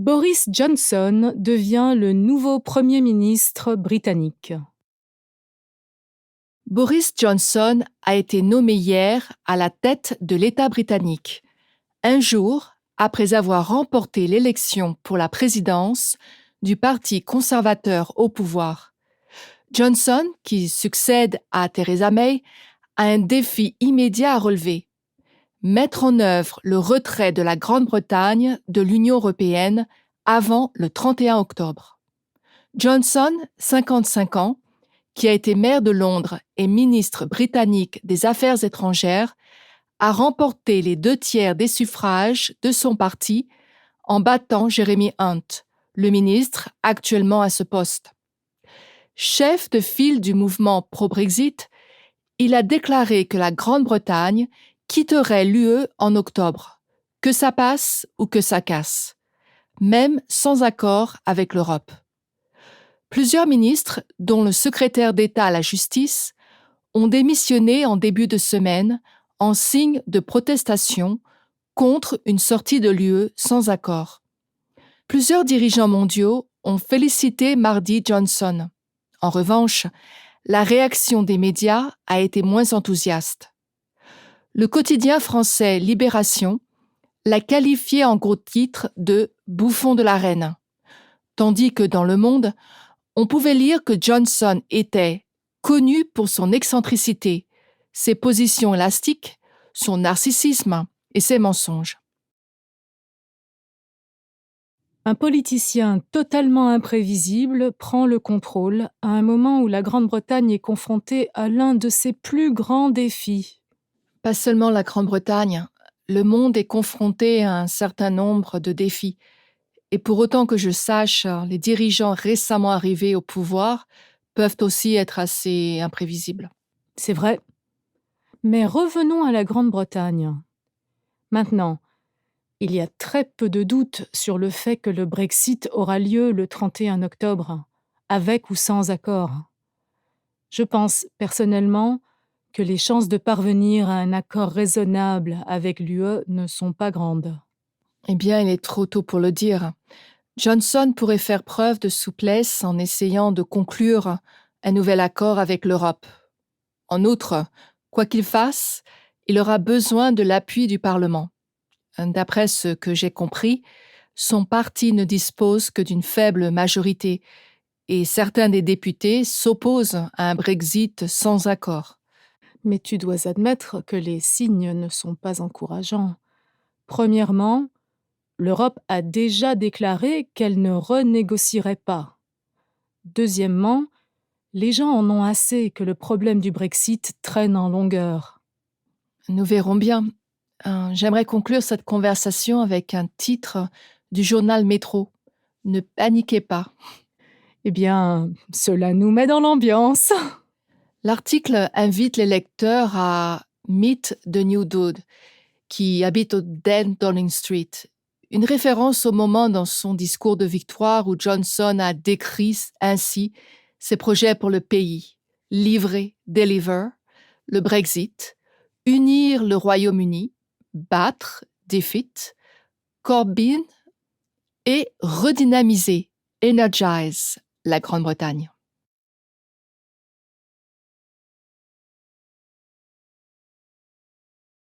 Boris Johnson devient le nouveau Premier ministre britannique. Boris Johnson a été nommé hier à la tête de l'État britannique, un jour après avoir remporté l'élection pour la présidence du Parti conservateur au pouvoir. Johnson, qui succède à Theresa May, a un défi immédiat à relever: mettre en œuvre le retrait de la Grande-Bretagne de l'Union européenne avant le 31 octobre. Johnson, 55 ans, qui a été maire de Londres et ministre britannique des Affaires étrangères, a remporté les 2/3 des suffrages de son parti en battant Jeremy Hunt, le ministre actuellement à ce poste. Chef de file du mouvement pro-Brexit, il a déclaré que la Grande-Bretagne quitterait l'UE en octobre, que ça passe ou que ça casse, même sans accord avec l'Europe. Plusieurs ministres, dont le secrétaire d'État à la Justice, ont démissionné en début de semaine en signe de protestation contre une sortie de l'UE sans accord. Plusieurs dirigeants mondiaux ont félicité mardi Johnson. En revanche, la réaction des médias a été moins enthousiaste. Le quotidien français Libération l'a qualifié en gros titre de « bouffon de la reine », tandis que dans Le Monde, on pouvait lire que Johnson était connu pour son excentricité, ses positions élastiques, son narcissisme et ses mensonges. Un politicien totalement imprévisible prend le contrôle à un moment où la Grande-Bretagne est confrontée à l'un de ses plus grands défis. Pas seulement la Grande-Bretagne, le monde est confronté à un certain nombre de défis. Et pour autant que je sache, les dirigeants récemment arrivés au pouvoir peuvent aussi être assez imprévisibles. C'est vrai. Mais revenons à la Grande-Bretagne. Maintenant, il y a très peu de doute sur le fait que le Brexit aura lieu le 31 octobre, avec ou sans accord. Je pense personnellement que les chances de parvenir à un accord raisonnable avec l'UE ne sont pas grandes. Eh bien, il est trop tôt pour le dire. Johnson pourrait faire preuve de souplesse en essayant de conclure un nouvel accord avec l'Europe. En outre, quoi qu'il fasse, il aura besoin de l'appui du Parlement. D'après ce que j'ai compris, son parti ne dispose que d'une faible majorité et certains des députés s'opposent à un Brexit sans accord. Mais tu dois admettre que les signes ne sont pas encourageants. Premièrement, l'Europe a déjà déclaré qu'elle ne renégocierait pas. Deuxièmement, les gens en ont assez que le problème du Brexit traîne en longueur. Nous verrons bien. J'aimerais conclure cette conversation avec un titre du journal Métro. Ne paniquez pas. Eh bien, cela nous met dans l'ambiance. L'article invite les lecteurs à Meet the New Dude, qui habite au 10 Downing Street, une référence au moment dans son discours de victoire où Johnson a décrit ainsi ses projets pour le pays: livrer, deliver, le Brexit, unir le Royaume-Uni, battre, defeat, Corbyn et redynamiser, energize la Grande-Bretagne.